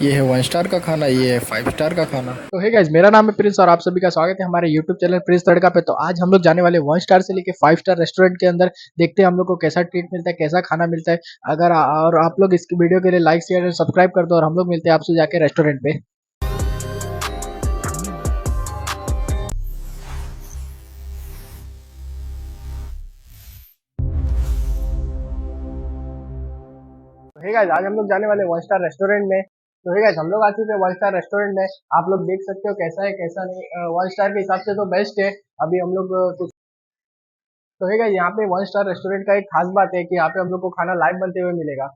ये है 1 स्टार का खाना, ये है 5 स्टार का खाना। तो हे गाइस, मेरा नाम है प्रिंस और आप सभी का स्वागत है हमारे यूट्यूब चैनल प्रिंस तड़का पे। तो आज हम लोग जाने वाले 1 स्टार से लेके 5 स्टार रेस्टोरेंट के अंदर। देखते हैं हम लोग को कैसा ट्रीट मिलता है, कैसा खाना मिलता है। और आप लोग इस वीडियो के लिए लाइक शेयर और सब्सक्राइब कर दो और हम लोग मिलते हैं आपसे जाके रेस्टोरेंट पे। हे गाइस, आज हम लोग जाने वाले 1 स्टार रेस्टोरेंट में। तो हे गाइस, हम लोग आ चुके हैं 1 स्टार रेस्टोरेंट में। आप लोग देख सकते हो कैसा है कैसा नहीं। 1 स्टार के हिसाब से तो बेस्ट है। अभी हम लोग कुछ तो है गाइस, यहाँ पे 1 स्टार रेस्टोरेंट का एक खास बात है कि यहाँ पे हम लोग को खाना लाइव बनते हुए मिलेगा।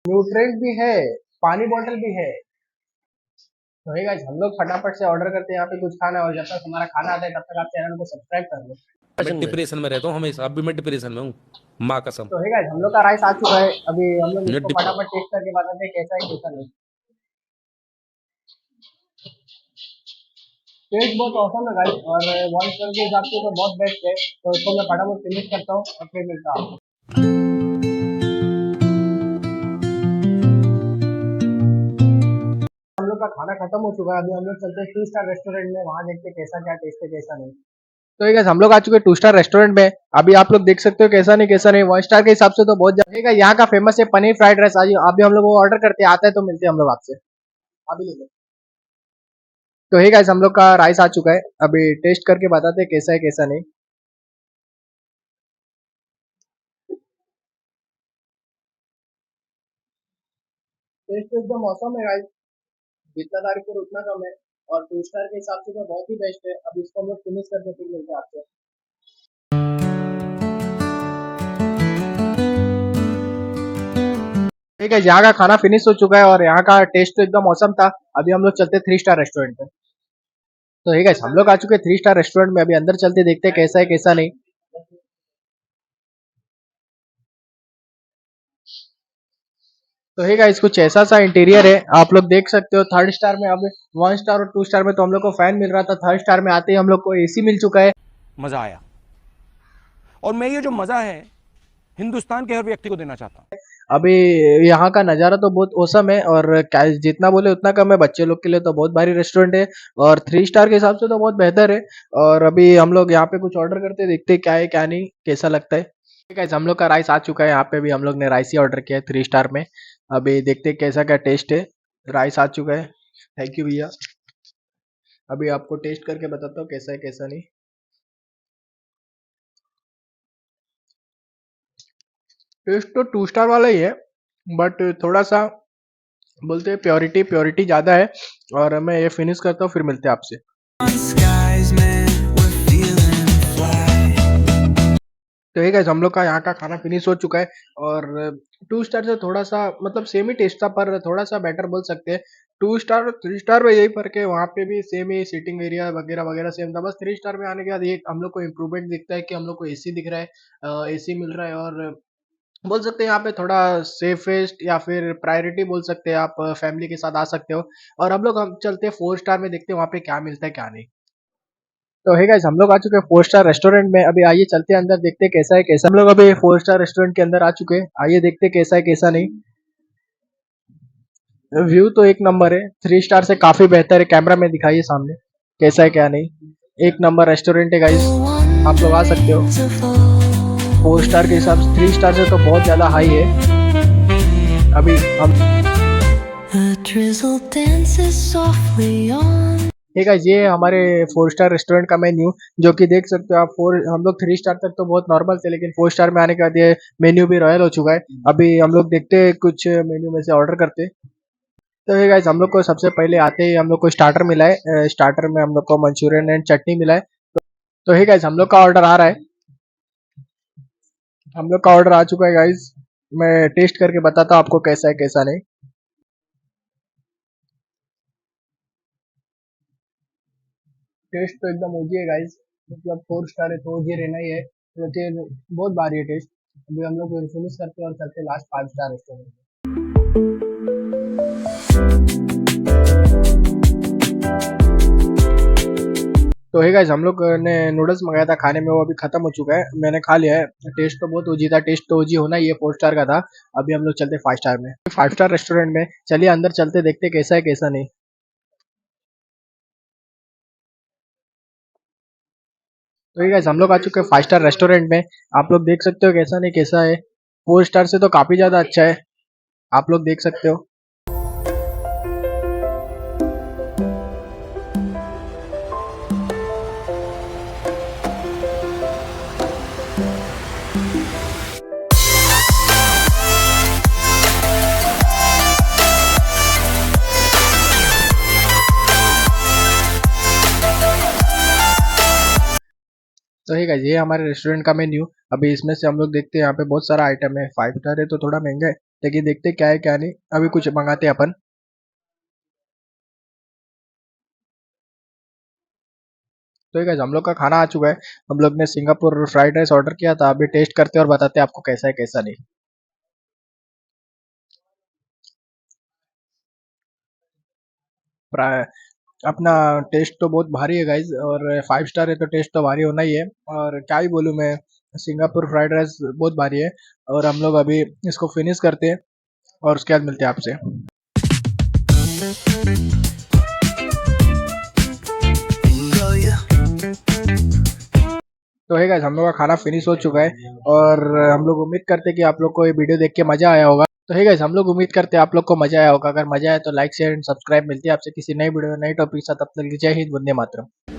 न्यूट्रेंट भी है, पानी बोतल भी है। तो है गाइस, हम लोग फटाफट से ऑर्डर करते हैं यहाँ पे कुछ खाना, और जब तक हमारा खाना आता है तब तक आप चैनल को सब्सक्राइब कर लो। मैं डिप्रेशन में रहता हूँ हमेशा, अब भी मैं डिप्रेशन में हूँ, माँ कसम। तो है गाइस, हम लोग का राइस आ चुका है। अभी हम लोग मुझे इसको डिप- फटाफट टेस्ट करके बताते हैं कैसा है कैसा नहीं। टेस्ट बहुत औसम है गाइस, और 1 स्टार के हिसाब से तो बहुत बेस्ट है। तो इसको मैं फटाफट फिनिश करता हूँ और फिर मिलता हूँ। हम लोग का खाना खत्म हो चुका है। अभी हम लोग चलते हैं 2 स्टार रेस्टोरेंट में, वहाँ देखते हैं कैसा क्या टेस्ट है कैसा नहीं। तो ये हम लोग आ चुके हैं 2 स्टार रेस्टोरेंट में। अभी आप लोग देख सकते हो कैसा नहीं कैसा नहीं। 1 स्टार के हिसाब से तो बहुत ज्यादा यहाँ का फेमस है पनीर फ्राइड राइस। आज अभी हम लोग वो ऑर्डर करते हैं, आता है तो मिलते हैं हम लोग आपसे अभी ले लो। तो हे गाइस, हम लोग का राइस आ चुका है। अभी टेस्ट करके बताते हैं कैसा है कैसा नहीं। टेस्ट तो एकदम मौसम है गाइस, जितना तारीफ करो उतना कम है। और 2 स्टार के हिसाब से तो बहुत ही बेस्ट है। अब इसको हम लोग फिनिश करके फिर मिलते हैं आपसे। ठीक है, यहाँ का खाना फिनिश हो चुका है और यहाँ का टेस्ट तो एकदम औसम था। अभी हम लोग चलते हैं 3 स्टार रेस्टोरेंट पे। तो ठीक है, हम लोग आ चुके हैं 3 स्टार रेस्टोरेंट में। अभी अंदर चलते देखते हैं कैसा है कैसा नहीं। तो ठीक है, इसको कुछ ऐसा इंटीरियर है, आप लोग देख सकते हो। 3rd स्टार में, अब 1 स्टार और 2 स्टार में तो हम लोग को फैन मिल रहा था, 3rd स्टार में आते ही हम लोग को एसी मिल चुका है। मजा आया, और मैं ये जो मजा है हिंदुस्तान के हर व्यक्ति को देना चाहता हूं। अभी यहाँ का नज़ारा तो बहुत औसम है, और जितना बोले उतना कम है। बच्चे लोग के लिए तो बहुत भारी रेस्टोरेंट है, और 3 स्टार के हिसाब से तो बहुत बेहतर है। और अभी हम लोग यहाँ पे कुछ ऑर्डर करते हैं, देखते हैं क्या है क्या नहीं, कैसा लगता है। ठीक है, हम लोग का राइस आ चुका है। यहाँ पे भी हम लोग ने राइस ही ऑर्डर किया है 3 स्टार में। अभी देखते हैं कैसा क्या टेस्ट है। राइस आ चुका है। थैंक यू भैया। अभी आपको टेस्ट करके बताता हूँ कैसा है कैसा नहीं। टेस्ट तो 2 स्टार वाला ही है, बट थोड़ा सा बोलते हैं प्योरिटी प्योरिटी ज़्यादा है। और मैं ये फिनिश करता हूँ, फिर मिलते हैं आपसे। तो ये गाइस, हम लोग का यहाँ का खाना फिनिश हो चुका है। और 2 स्टार से थोड़ा सा मतलब सेम ही टेस्ट था, पर थोड़ा सा बेटर बोल सकते हैं। 2 स्टार और 3 स्टार में यही फर्क है, वहाँ पे भी सेम ही सीटिंग एरिया वगैरह वगैरह सेम था। बस 3 स्टार में आने के बाद ये हम लोग को इम्प्रूवमेंट दिखता है कि हम लोग को एसी दिख रहा है, एसी मिल रहा है। और बोल सकते हैं यहाँ पे थोड़ा सेफेस्ट या फिर प्रायोरिटी बोल सकते हैं, आप फैमिली के साथ आ सकते हो। और हम चलते हैं 4 स्टार में, देखते हैं वहाँ पे क्या मिलता है क्या नहीं। तो है गाइस, हम लोग आ चुके हैं 4 स्टार रेस्टोरेंट में। अभी आइए चलते हैं अंदर, देखते हैं कैसा है कैसा। हम लोग अभी 4 स्टार रेस्टोरेंट के अंदर आ चुके हैं। आइए देखते हैं कैसा है कैसा नहीं। व्यू तो एक नंबर है, 3 स्टार से काफी बेहतर है। कैमरा में दिखाइए सामने कैसा है क्या नहीं। एक नंबर रेस्टोरेंट है गाइस, आप लोग आ सकते हो। 4 स्टार के हिसाब से 3 स्टार से तो बहुत ज्यादा हाई है। अभी हम ठीक है, ये हमारे 4 स्टार रेस्टोरेंट का मेन्यू, जो कि देख सकते हो आप। हम लोग 3 स्टार तक तो बहुत नॉर्मल थे, लेकिन 4 स्टार में आने के बाद ये मेन्यू भी रॉयल हो चुका है। अभी हम लोग देखते हैं कुछ मेन्यू में से ऑर्डर करते हैं। तो ये गाइस, हम लोग को सबसे पहले आते ही हम लोग को स्टार्टर मिला है। स्टार्टर में हम लोग को मंचूरियन एंड चटनी मिला है। तो ये गाइस, हम लोग का ऑर्डर आ रहा है। हम लोग का ऑर्डर आ चुका है गाइस। मैं टेस्ट करके बताता हूँ आपको कैसा है कैसा नहीं। टेस्ट तो एकदम ओजी है गाइस, मतलब 4 स्टार है तो ओजी रहना ही है, लेकिन बहुत भारी है टेस्ट। अभी हम लोग फिनिश करते हैं और चलते हैं लास्ट 5 स्टार रेस्टोरेंट में। तो हे गाइस हम लोग ने नूडल्स मंगाया था खाने में, वो अभी खत्म हो चुका है, मैंने खा लिया है। टेस्ट तो बहुत ओजी था, टेस्ट तो ओजी होना ही है, 4 स्टार का था। अभी हम लोग चलते 5 स्टार में, 5 स्टार रेस्टोरेंट में। चलिए अंदर चलते, देखते कैसा है कैसा नहीं। तो ये गाइस हम लोग आ चुके हैं 5 स्टार रेस्टोरेंट में। आप लोग देख सकते हो कैसा नहीं कैसा है। 4 स्टार से तो काफी ज्यादा अच्छा है, आप लोग देख सकते हो। तो है गाइस ये हमारे रेस्टोरेंट का मेन्यू। अभी इसमें से हम लोग देखते हैं, यहाँ पे बहुत सारा आइटम है। 5 स्टार है तो थोड़ा महंगा है, लेकिन देखते हैं क्या है क्या नहीं। अभी कुछ मंगाते हैं अपन। तो ये गाइस हम लोग का खाना आ चुका है। हम लोग ने सिंगापुर फ्राइड राइस ऑर्डर किया था। अभी टेस्ट करते हैं और बताते हैं आपको कैसा है कैसा नहीं। फ्रा- अपना टेस्ट तो बहुत भारी है गाइस, और 5 स्टार है तो टेस्ट तो भारी होना ही है। और क्या ही बोलूँ मैं, सिंगापुर फ्राइड राइस बहुत भारी है। और हम लोग अभी इसको फिनिश करते हैं और उसके बाद मिलते हैं आपसे। तो है गाइस हम लोग का खाना फिनिश हो चुका है, और हम लोग उम्मीद करते हैं कि आप लोग को ये वीडियो देख के मजा आया होगा। तो है गाइस हम लोग उम्मीद करते हैं आप लोग को मजा आया होगा। अगर मजा आया तो लाइक शेयर एंड सब्सक्राइब। मिलती है आपसे किसी नई वीडियो नई टॉपिक के साथ। तब तक के लिए जय हिंद, वंदे मातरम।